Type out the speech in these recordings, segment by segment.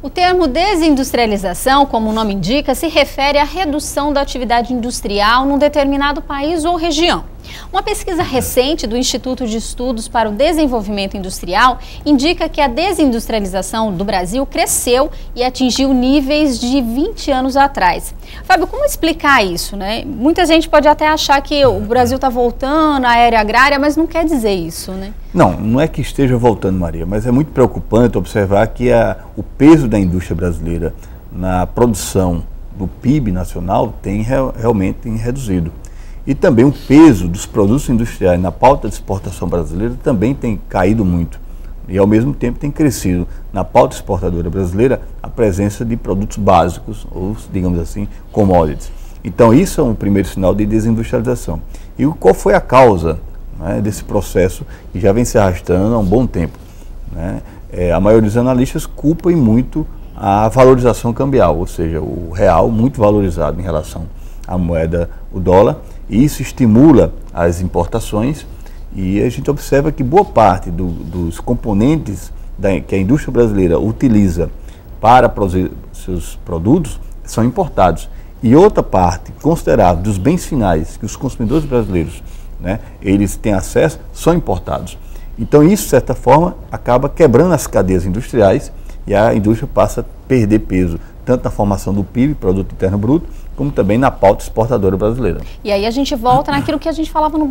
O termo desindustrialização, como o nome indica, se refere à redução da atividade industrial num determinado país ou região. Uma pesquisa recente do Instituto de Estudos para o Desenvolvimento Industrial indica que a desindustrialização do Brasil cresceu e atingiu níveis de 20 anos atrás. Fábio, como explicar isso, né? Muita gente pode até achar que o Brasil está voltando à era agrária, mas não quer dizer isso, né? Não é que esteja voltando, Maria, mas é muito preocupante observar que o peso da indústria brasileira na produção do PIB nacional tem realmente reduzido. E também o peso dos produtos industriais na pauta de exportação brasileira também tem caído muito. E ao mesmo tempo tem crescido na pauta exportadora brasileira a presença de produtos básicos, ou digamos assim, commodities. Então isso é um primeiro sinal de desindustrialização. E qual foi a causa, né, desse processo que já vem se arrastando há um bom tempo, né? A maioria dos analistas culpa muito a valorização cambial, ou seja, o real muito valorizado em relação à moeda, o dólar, e isso estimula as importações, e a gente observa que boa parte dos componentes que a indústria brasileira utiliza para produzir seus produtos são importados. E outra parte considerável dos bens finais que os consumidores brasileiros, né, eles têm acesso, são importados. Então isso, de certa forma, acaba quebrando as cadeias industriais e a indústria passa a perder peso, tanto na formação do PIB, Produto Interno Bruto, como também na pauta exportadora brasileira. E aí a gente volta naquilo que a gente falava no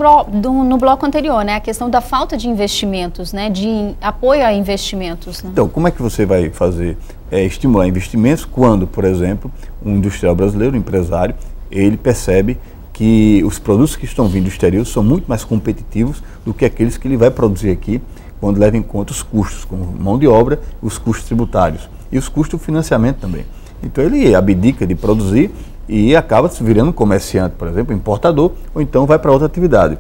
bloco anterior, né? A questão da falta de investimentos, né? De apoio a investimentos. Né? Então, como é que você vai fazer, estimular investimentos quando, por exemplo, um industrial brasileiro, um empresário, ele percebe que os produtos que estão vindo do exterior são muito mais competitivos do que aqueles que ele vai produzir aqui, quando leva em conta os custos, como mão de obra, os custos tributários e os custos do financiamento também. Então ele abdica de produzir e acaba se virando um comerciante, por exemplo, importador, ou então vai para outra atividade,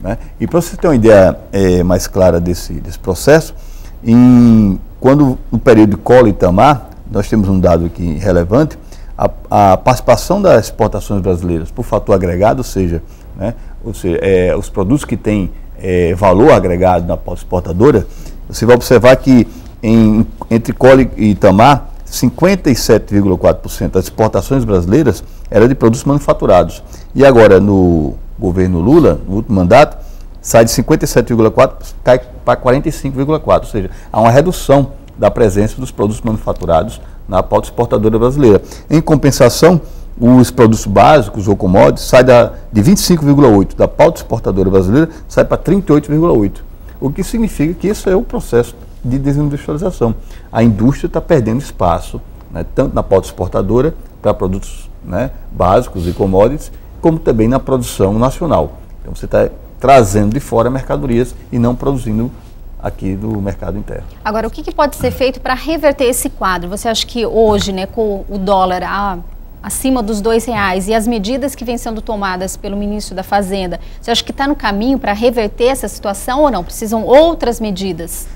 né? E para você ter uma ideia mais clara desse processo, quando no período de Collor e Itamar, nós temos um dado aqui relevante, a participação das exportações brasileiras por fator agregado, ou seja, os produtos que têm valor agregado na pauta exportadora, você vai observar que entre Collor e Itamar, 57,4% das exportações brasileiras era de produtos manufaturados. E agora, no governo Lula, no último mandato, sai de 57,4% cai para 45,4%. Ou seja, há uma redução da presença dos produtos manufaturados na pauta exportadora brasileira. Em compensação, os produtos básicos ou commodities saem de 25,8% da pauta exportadora brasileira, sai para 38,8%. O que significa que isso é o processo de desindustrialização. A indústria está perdendo espaço, né, tanto na pauta exportadora para produtos, né, básicos e commodities, como também na produção nacional. Então você está trazendo de fora mercadorias e não produzindo aqui do mercado interno. Agora, o que pode ser feito para reverter esse quadro? Você acha que hoje, né, com o dólar acima dos R$2 e as medidas que vêm sendo tomadas pelo ministro da Fazenda, você acha que está no caminho para reverter essa situação ou não? Precisam outras medidas?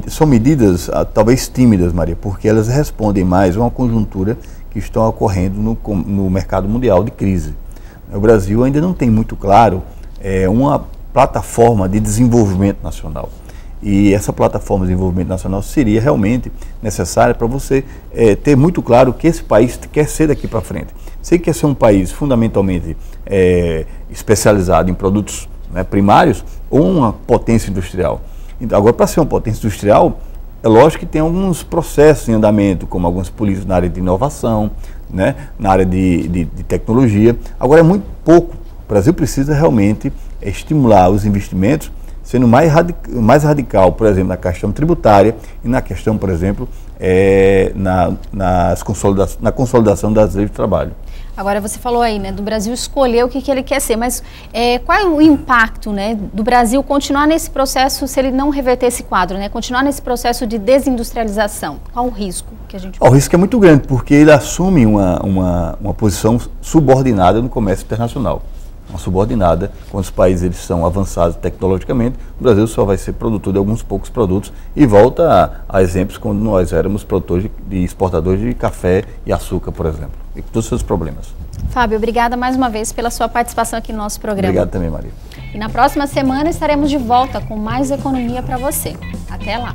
São medidas talvez tímidas, Maria, porque elas respondem mais a uma conjuntura que está ocorrendo no mercado mundial de crise. O Brasil ainda não tem muito claro uma plataforma de desenvolvimento nacional. E essa plataforma de desenvolvimento nacional seria realmente necessária para você ter muito claro o que esse país quer ser daqui para frente. Se ele quer ser um país fundamentalmente especializado em produtos, né, primários ou uma potência industrial. Então, agora, para ser uma potência industrial, é lógico que tem alguns processos em andamento, como algumas políticas na área de inovação, né, na área de tecnologia. Agora, é muito pouco. O Brasil precisa realmente estimular os investimentos, sendo mais radical, por exemplo, na questão tributária e na questão, por exemplo, na consolidação das leis de trabalho. Agora você falou aí, né, do Brasil escolher o que ele quer ser, mas qual é o impacto, né, do Brasil continuar nesse processo se ele não reverter esse quadro, né, continuar nesse processo de desindustrialização? Qual o risco que a gente... O risco é muito grande, porque ele assume uma posição subordinada no comércio internacional. uma subordinada. Quando os países eles são avançados tecnologicamente, o Brasil só vai ser produtor de alguns poucos produtos e volta a exemplos quando nós éramos produtores e exportadores de café e açúcar, por exemplo, e com todos os seus problemas. Fábio, obrigada mais uma vez pela sua participação aqui no nosso programa. Obrigado também, Maria. E na próxima semana estaremos de volta com mais economia para você. Até lá!